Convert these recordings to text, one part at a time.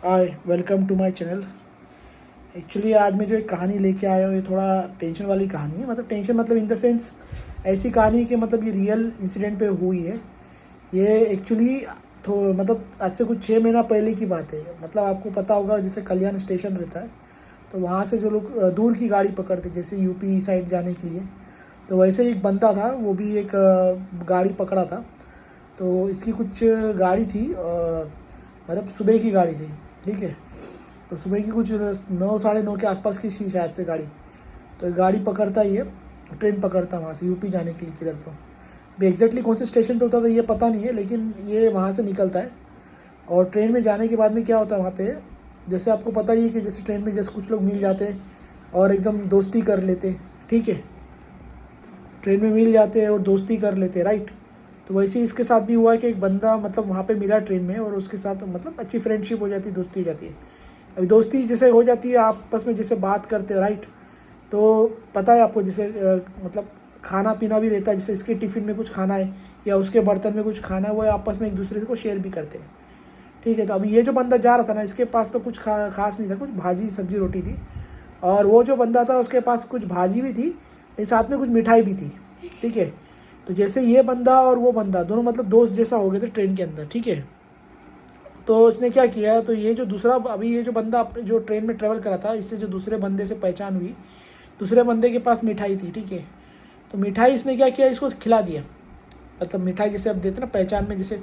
Hi, welcome to my channel. Actually आज मैं जो एक कहानी लेके आया हूँ ये थोड़ा टेंशन वाली कहानी है। मतलब टेंशन मतलब इन द सेंस ऐसी कहानी कि मतलब ये रियल इंसिडेंट पे हुई है। ये एक्चुअली तो मतलब आज से कुछ 6 महीना पहले की बात है। मतलब आपको पता होगा जैसे कल्याण स्टेशन रहता है तो वहाँ से जो लोग दूर की गाड़ी पकड़ते जैसे यूपी साइड जाने के लिए, तो वैसे एक बंदा था, वो भी एक गाड़ी पकड़ा था। तो इसकी कुछ गाड़ी थी, मतलब सुबह की गाड़ी थी, ठीक है। तो सुबह की कुछ 9 साढ़े 9 के आसपास की थी शायद से गाड़ी। तो ये गाड़ी पकड़ता ही है, ट्रेन पकड़ता वहाँ से यूपी जाने के लिए किधर। तो अभी एग्जैक्टली कौन से स्टेशन पे होता था ये पता नहीं है, लेकिन ये वहाँ से निकलता है। और ट्रेन में जाने के बाद में क्या होता है वहाँ पे, जैसे आपको पता ही है कि जैसे ट्रेन में जैसे कुछ लोग मिल जाते हैं और एकदम दोस्ती कर लेते, ठीक है। ट्रेन में मिल जाते हैं और दोस्ती कर लेते, राइट। तो वैसे ही इसके साथ भी हुआ कि एक बंदा मतलब वहाँ पे मिला ट्रेन में और उसके साथ मतलब अच्छी फ्रेंडशिप हो जाती है, दोस्ती हो जाती है। अभी दोस्ती जैसे हो जाती है, आपस में जैसे बात करते हो, राइट। तो पता है आपको जैसे मतलब खाना पीना भी रहता है, जैसे इसके टिफ़िन में कुछ खाना है या उसके बर्तन में कुछ खाना है, वो आपस में एक दूसरे को शेयर भी करते हैं, ठीक है। तो अभी ये जो बंदा जा रहा था ना, इसके पास तो कुछ खास नहीं था, कुछ भाजी सब्जी रोटी थी। और वो जो बंदा था उसके पास कुछ भाजी भी थी, लेकिन साथ में कुछ मिठाई भी थी, ठीक है। तो जैसे ये बंदा और वो बंदा दोनों मतलब दोस्त जैसा हो गए थे ट्रेन के अंदर, ठीक है। तो उसने क्या किया, तो ये जो दूसरा अभी ये जो बंदा जो ट्रेन में ट्रेवल करा था, इससे जो दूसरे बंदे से पहचान हुई, दूसरे बंदे के पास मिठाई थी, ठीक है। तो मिठाई इसने क्या किया, इसको खिला दिया। मतलब मिठाई जैसे अब देते ना पहचान में, जैसे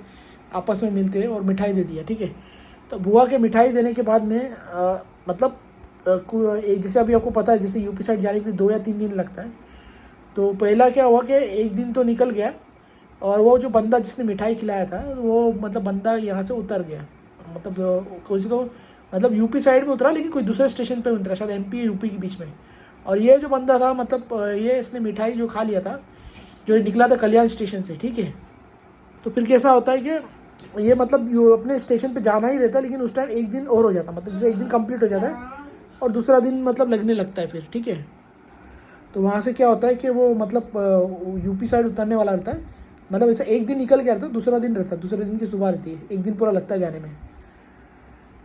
आपस में मिलते हैं और मिठाई दे दिया, ठीक है। तो बुआ के मिठाई देने के बाद में मतलब जैसे अभी आपको पता है जैसे यूपी साइड जाने के लिए 2 या 3 दिन लगता है। तो पहला क्या हुआ कि एक दिन तो निकल गया और वो जो बंदा जिसने मिठाई खिलाया था वो मतलब बंदा यहाँ से उतर गया। मतलब कोई तो मतलब यूपी साइड में उतरा, लेकिन कोई दूसरे स्टेशन पे उतरा, शायद एमपी यूपी के बीच में। और ये जो बंदा था मतलब ये इसने मिठाई जो खा लिया था, जो निकला था कल्याण स्टेशन से, ठीक है। तो फिर कैसा होता है कि ये मतलब अपने स्टेशन पे जाना ही रहता है, लेकिन उस टाइम एक दिन और हो जाता, मतलब जैसे एक दिन कंप्लीट हो जाता है और दूसरा दिन मतलब लगने लगता है फिर, ठीक है। तो वहाँ से क्या होता है कि वो मतलब यूपी साइड उतरने वाला रहता है। मतलब ऐसा एक दिन निकल गया रहता है, दूसरा दिन रहता है, दूसरे दिन की सुबह रहती है, एक दिन पूरा लगता है जाने में।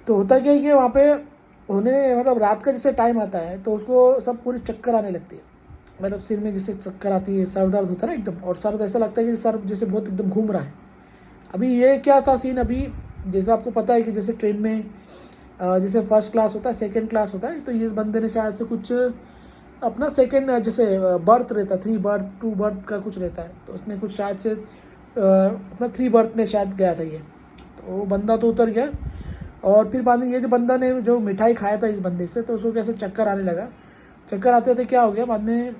तो होता क्या है कि वहाँ पे होने मतलब रात का जैसे टाइम आता है तो उसको सब पूरी चक्कर आने लगती है। मतलब सिर में जैसे चक्कर आती है, सर दर्द होता है ना एकदम, और सर ऐसा लगता है कि सर जैसे बहुत एकदम घूम रहा है। अभी ये क्या था सीन, अभी जैसे आपको पता है कि जैसे ट्रेन में जैसे फर्स्ट क्लास होता है, सेकंड क्लास होता है। तो इस बंदे ने शायद से कुछ अपना सेकंड जैसे बर्थ रहता है, 3 बर्थ 2 बर्थ का कुछ रहता है, तो उसने कुछ शायद से अपना 3 बर्थ में शायद गया था ये। तो वो बंदा तो उतर गया। और फिर बाद में ये जो बंदा ने जो मिठाई खाया था इस बंदे से, तो उसको कैसे चक्कर आने लगा। चक्कर आते आते क्या हो गया बाद में,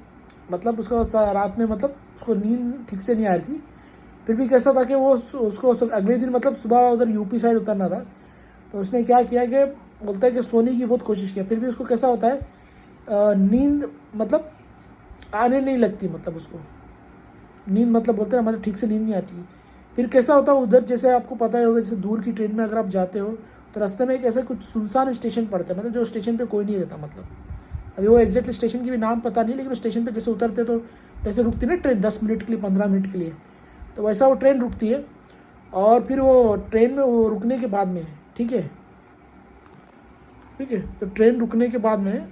मतलब उसको रात में मतलब उसको नींद ठीक से नहीं आ रही थी। फिर भी कैसा था कि वो उसको अगले दिन मतलब सुबह उधर यूपी साइड उतरना था। तो उसने क्या किया कि बोलता है कि सोने की बहुत कोशिश किया, फिर भी उसको कैसा होता है नींद मतलब आने नहीं लगती, मतलब उसको नींद मतलब बोलते हैं मतलब ठीक से नींद नहीं आती। फिर कैसा होता है उधर, जैसे आपको पता ही होगा जैसे दूर की ट्रेन में अगर आप जाते हो तो रास्ते में एक ऐसा कुछ सुनसान स्टेशन पड़ता है, मतलब जो स्टेशन पे कोई नहीं रहता। मतलब अभी वो एग्जैक्टली स्टेशन की भी नाम पता नहीं, लेकिन उस स्टेशन पे जैसे उतरते तो जैसे रुकती ना ट्रेन 10 मिनट के लिए 15 मिनट के लिए, तो वैसा वो ट्रेन रुकती है। और फिर वो ट्रेन में वो रुकने के बाद में, ठीक है, ठीक है, तो ट्रेन रुकने के बाद में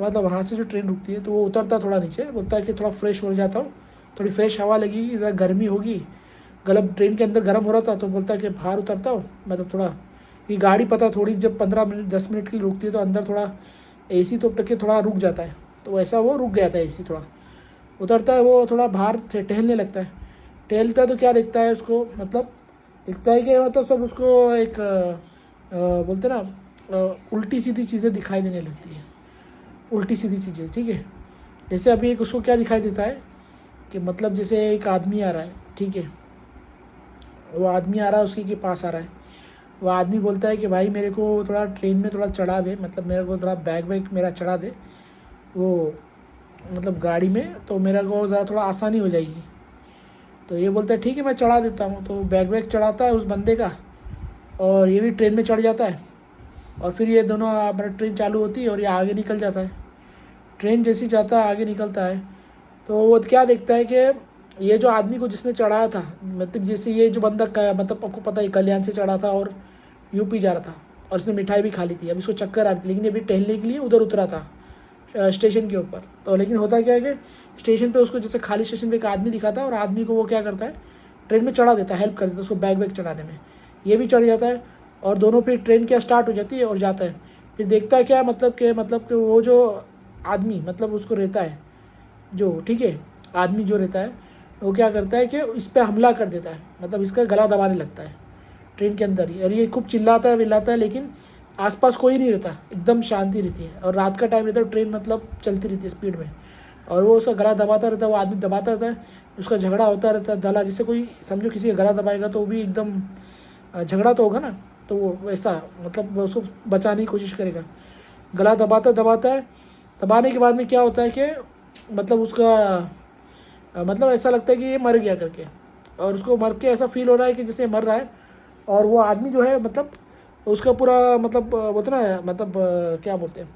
मतलब वहाँ से जो ट्रेन रुकती है तो वो उतरता थोड़ा नीचे, बोलता है कि थोड़ा फ्रेश हो जाता हूँ, थोड़ी फ्रेश हवा लगेगी, इधर गर्मी होगी, गलब ट्रेन के अंदर गर्म हो रहा था। तो बोलता है कि बाहर उतरता हूँ, मतलब थोड़ा ये गाड़ी पता थोड़ी जब 15 मिनट 10 मिनट के लिए रुकती है तो अंदर थोड़ा एसी तो तक के थोड़ा रुक जाता है। तो वैसा वो रुक गया था एसी थोड़ा। उतरता है वो थोड़ा बाहर टहलने लगता है। टहलता है तो क्या दिखता है उसको, मतलब दिखता है कि मतलब सब उसको एक बोलते ना उल्टी सीधी चीज़ें दिखाई देने लगती है, उल्टी सीधी चीज़ें, ठीक है। जैसे अभी एक उसको क्या दिखाई देता है कि मतलब जैसे एक आदमी आ रहा है, ठीक है, वो आदमी आ रहा है उसके के पास आ रहा है। वो आदमी बोलता है कि भाई मेरे को थोड़ा ट्रेन में थोड़ा चढ़ा दे, मतलब मेरे को थोड़ा बैग वैग मेरा चढ़ा दे वो मतलब गाड़ी में, तो मेरा को ज़रा थोड़ा आसानी हो जाएगी। तो ये बोलता है ठीक है मैं चढ़ा देता हूँ। तो बैग वैग चढ़ाता है उस बंदे का और ये भी ट्रेन में चढ़ जाता है। और फिर ये दोनों मतलब ट्रेन चालू होती है और ये आगे निकल जाता है। ट्रेन जैसे ही जाता है आगे निकलता है तो वो क्या देखता है कि ये जो आदमी को जिसने चढ़ाया था, मतलब जैसे ये जो बंदा मतलब आपको पता है कल्याण से चढ़ा था और यूपी जा रहा था। और इसने मिठाई भी खा ली थी। अब इसको चक्कर आ रही थी, लेकिन ये भी टहलने के लिए उधर उतरा था स्टेशन के ऊपर। तो लेकिन होता क्या है कि स्टेशन पे उसको जैसे खाली स्टेशन पे एक आदमी दिखा था और आदमी को वो क्या करता है, ट्रेन में चढ़ा देता है, हेल्प कर देता है उसको बैग वैग चढ़ाने में। ये भी चढ़ जाता है और दोनों फिर ट्रेन क्या स्टार्ट हो जाती है और जाता है। फिर देखता है क्या मतलब कि वो जो आदमी मतलब उसको रहता है जो, ठीक है, आदमी जो रहता है वो क्या करता है कि इस पर हमला कर देता है, मतलब इसका गला दबाने लगता है ट्रेन के अंदर ही। और ये खूब चिल्लाता है विल्लाता है, लेकिन आसपास कोई नहीं रहता, एकदम शांति रहती है। और रात का टाइम रहता है, ट्रेन मतलब चलती रहती है स्पीड में, और वो उसका गला दबाता रहता है, वो आदमी दबाता रहता है, उसका झगड़ा होता रहता है। दला जिससे कोई समझो किसी का गला दबाएगा तो वो भी एकदम झगड़ा तो होगा ना, तो वो वैसा मतलब वो उसको बचाने की कोशिश करेगा। गला दबाता दबाता है, दबाने के बाद में क्या होता है कि मतलब उसका मतलब ऐसा लगता है कि ये मर गया करके, और उसको मर के ऐसा फील हो रहा है कि जैसे मर रहा है। और वो आदमी जो है मतलब उसका पूरा मतलब बोलते ना मतलब क्या बोलते हैं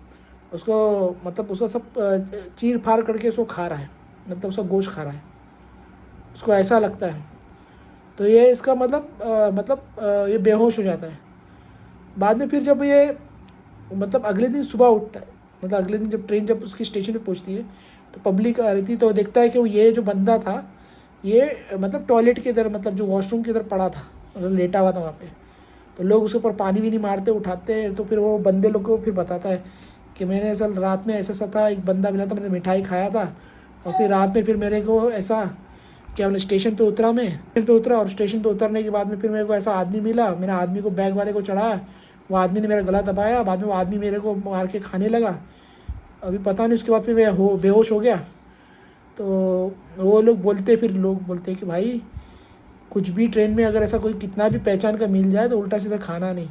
उसको, मतलब उसका सब चीर फाड़ करके उसको खा रहा है, मतलब उसका गोश्त खा रहा है, उसको ऐसा लगता है। तो ये इसका मतलब ये बेहोश हो जाता है। बाद में फिर जब ये मतलब अगले दिन सुबह उठता है, मतलब अगले दिन जब ट्रेन जब उसकी स्टेशन पे पहुंचती है तो पब्लिक आ रही थी, तो देखता है कि वो ये जो बंदा था ये मतलब टॉयलेट के इधर मतलब जो वॉशरूम के इधर पड़ा था, मतलब लेटा हुआ था वहाँ पे। तो लोग उसके ऊपर पानी भी नहीं मारते, उठाते हैं। तो फिर वो बंदे लोग को फिर बताता है कि मैंने ऐसा रात में ऐसा था, एक बंदा मिला था, मैंने मिठाई खाया था, और फिर रात में फिर मेरे को ऐसा क्या मैंने स्टेशन पे उतरा, मैं स्टेशन पे उतरा, और स्टेशन पे उतरने के बाद में फिर मेरे को ऐसा आदमी मिला, मैंने आदमी को बैग वाले को चढ़ाया, वो आदमी ने मेरा गला दबाया, बाद में वो आदमी मेरे को मार के खाने लगा। अभी पता नहीं उसके बाद फिर मैं बेहोश हो गया। तो वो लोग बोलते कि भाई कुछ भी ट्रेन में अगर ऐसा कोई कितना भी पहचान का मिल जाए तो उल्टा सीधा खाना नहीं।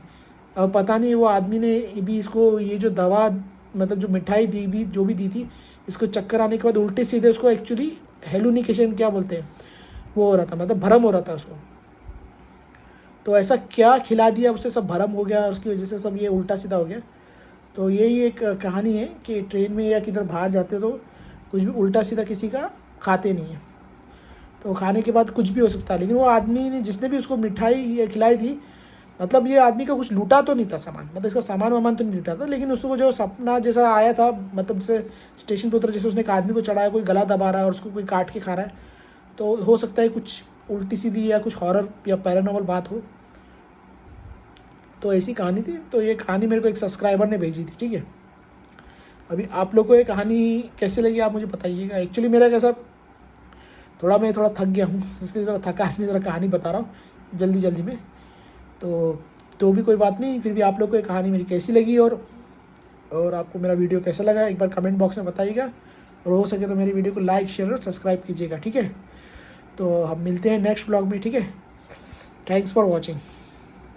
अब पता नहीं वो आदमी ने भी इसको ये जो दवा मतलब जो मिठाई दी भी जो भी दी थी, इसको चक्कर आने के बाद उल्टे सीधे उसको एक्चुअली हेलुनिकेशन क्या बोलते हैं वो हो रहा था, मतलब भ्रम हो रहा था उसको। तो ऐसा क्या खिला दिया उससे सब भ्रम हो गया, उसकी वजह से सब ये उल्टा सीधा हो गया। तो यही एक कहानी है कि ट्रेन में या किधर बाहर जाते तो कुछ भी उल्टा सीधा किसी का खाते नहीं है। तो खाने के बाद कुछ भी हो सकता है, लेकिन वो आदमी ने जिसने भी उसको मिठाई खिलाई थी, मतलब ये आदमी का कुछ लूटा तो नहीं था सामान, मतलब इसका सामान वामान तो नहीं लूटा था, लेकिन उसको जो सपना जैसा आया था, मतलब जैसे स्टेशन पर उतर जैसे उसने एक आदमी को चढ़ाया, कोई गला दबा रहा है और उसको कोई काट के खा रहा है, तो हो सकता है कुछ उल्टी सीधी या कुछ हॉरर या पैरानॉर्मल बात हो। तो ऐसी कहानी थी। तो ये कहानी मेरे को एक सब्सक्राइबर ने भेजी थी, ठीक है। अभी आप लोग को ये कहानी कैसे लगी आप मुझे बताइएगा। एक्चुअली मेरा कैसा मैं थोड़ा थक गया हूँ, इसलिए थोड़ा थका नहीं, ज़रा कहानी बता रहा हूँ जल्दी में। तो भी कोई बात नहीं, फिर भी आप लोग को ये कहानी मेरी कैसी लगी और आपको मेरा वीडियो कैसा लगा एक बार कमेंट बॉक्स में बताइएगा, और हो सके तो मेरी वीडियो को लाइक शेयर और सब्सक्राइब कीजिएगा, ठीक है। तो हम मिलते हैं नेक्स्ट ब्लॉग में, ठीक है। Thanks for watching.